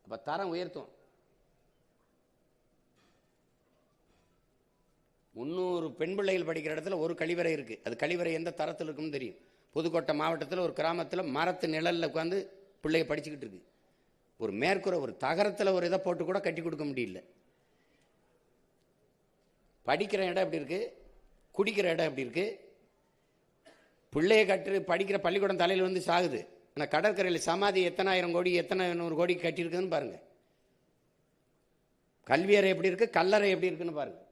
அப்போ தரம் உயர்த்தும். 300 பெண் பிள்ளைகள் படிக்கிற இடத்துல ஒரு கழிவறை இருக்குது. அது கழிவறை எந்த தரத்தில் இருக்குன்னு தெரியும். புதுக்கோட்டை மாவட்டத்தில் ஒரு கிராமத்தில் மரத்து நிழலில் உட்காந்து பிள்ளைய படிச்சுக்கிட்டு இருக்கு. ஒரு மேற்கூரை ஒரு தகரத்தில் ஒரு இதை போட்டு கூட கட்டி கொடுக்க முடியல. படிக்கிற இடம் எப்படி இருக்குது, குடிக்கிற இடம் எப்படி இருக்குது. பிள்ளைய கட்டு படிக்கிற பள்ளிக்கூடம் தலையில் வந்து சாகுது. ஆனால் கடற்கரையில் சமாதி எத்தனை ஆயிரம் கோடி எத்தனை 100 கோடி கட்டியிருக்குன்னு பாருங்கள். கல்வியறை எப்படி இருக்குது, கல்லறை எப்படி இருக்குன்னு பாருங்கள்.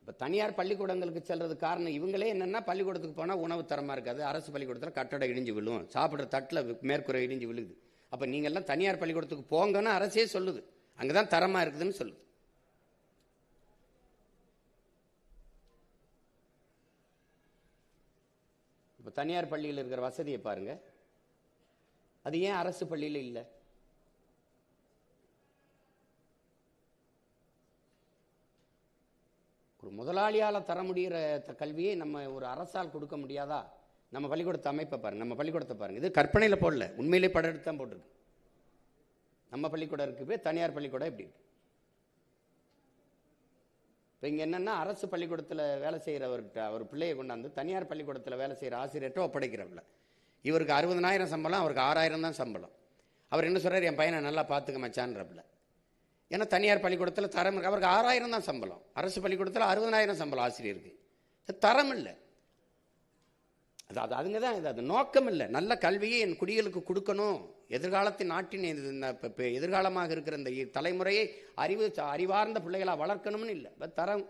இப்போ தனியார் பள்ளிக்கூடங்களுக்கு செல்றது காரணம் இவங்களே என்னென்னா, பள்ளிக்கூடத்துக்கு போனால் உணவு தரமாக இருக்காது, அரசு பள்ளிக்கூடத்தில் கட்டடம் இடிஞ்சு விழும், சாப்பிட்ற தட்டில் மேற்கூரை இடிஞ்சு விழுகுது. அப்போ நீங்கள்லாம் தனியார் பள்ளிக்கூடத்துக்கு போங்கன்னு அரசே சொல்லுது, அங்கே தான் தரமாக இருக்குதுன்னு சொல்லுது. இப்போ தனியார் பள்ளியில் இருக்கிற வசதியை பாருங்கள், அது ஏன் அரசு பள்ளியில் இல்லை? ஒரு முதலாளியால் தர முடிகிற கல்வியை நம்ம ஒரு அரசால் கொடுக்க முடியாதா? நம்ம பள்ளிக்கூடத்தை அமைப்பை பாருங்கள், நம்ம பள்ளிக்கூடத்தை பாருங்கள். இது கற்பனையில் போடல, உண்மையிலே படம் எடுத்து தான் போட்டிருக்கு. நம்ம பள்ளிக்கூடம் இருக்குது, தனியார் பள்ளிக்கூடம் எப்படி இருக்கு? இப்போ இங்கே என்னென்னா, அரசு பள்ளிக்கூடத்தில் வேலை செய்கிறவர்கிட்ட அவர் பிள்ளையை கொண்டாந்து தனியார் பள்ளிக்கூடத்தில் வேலை செய்கிற ஆசிரியர்கிட்ட ஒப்படைக்கிறவங்கள. இவருக்கு 60,000 சம்பளம், அவருக்கு 6,000 தான் சம்பளம். அவர் என்ன சொல்கிறார், என் பையனை நல்லா பார்த்துக்க மச்சான்றப்பில். ஏன்னா தனியார் பள்ளிக்கூடத்தில் தரம் இருக்கு. அவருக்கு 6,000 தான் சம்பளம், அரசு பள்ளிக்கூடத்தில் 60,000 சம்பளம் ஆசிரியருக்கு. தரம் இல்லை. அதுங்க தான் இது, அது நோக்கம் இல்லை. நல்ல கல்வியை என் குடிகளுக்கு கொடுக்கணும், எதிர்காலத்தின் நாட்டின் எதிர்காலமாக இருக்கிற இந்த தலைமுறையை அறிவார்ந்த பிள்ளைகளாக வளர்க்கணும்னு இல்லை. தரம்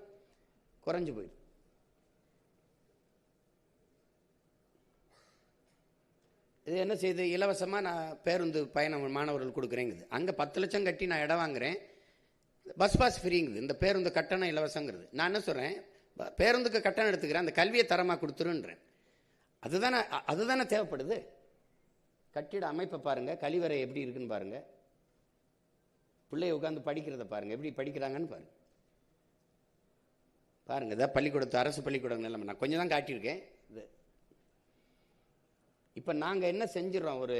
குறைஞ்சு போயிடுது. இது என்ன செய்யுது, இலவசமாக நான் பேருந்து பயணம் மாணவர்கள் கொடுக்குறேங்குது. அங்கே 10 லட்சம் கட்டி நான் இடம் வாங்குறேன், பஸ் பாஸ் ஃப்ரீங்குது, இந்த பேருந்து கட்டணம் இலவசங்கிறது. நான் என்ன சொல்கிறேன், பேருந்துக்கு கட்டணம் எடுத்துக்கிறேன், அந்த கல்வியை தரமாக கொடுத்துருன்றேன். அதுதானே தேவைப்படுது. கட்டிட அமைப்பை பாருங்கள், கழிவறை எப்படி இருக்குன்னு பாருங்கள், பிள்ளைய உட்காந்து படிக்கிறத பாருங்கள், எப்படி படிக்கிறாங்கன்னு பாருங்கள். பாருங்கள், இதான் பள்ளிக்கூடத்து அரசு பள்ளிக்கூடம் நிலைமை. நான் கொஞ்சம் தான் காட்டியிருக்கேன். இது இப்போ நாங்கள் என்ன செஞ்சிடறோம், ஒரு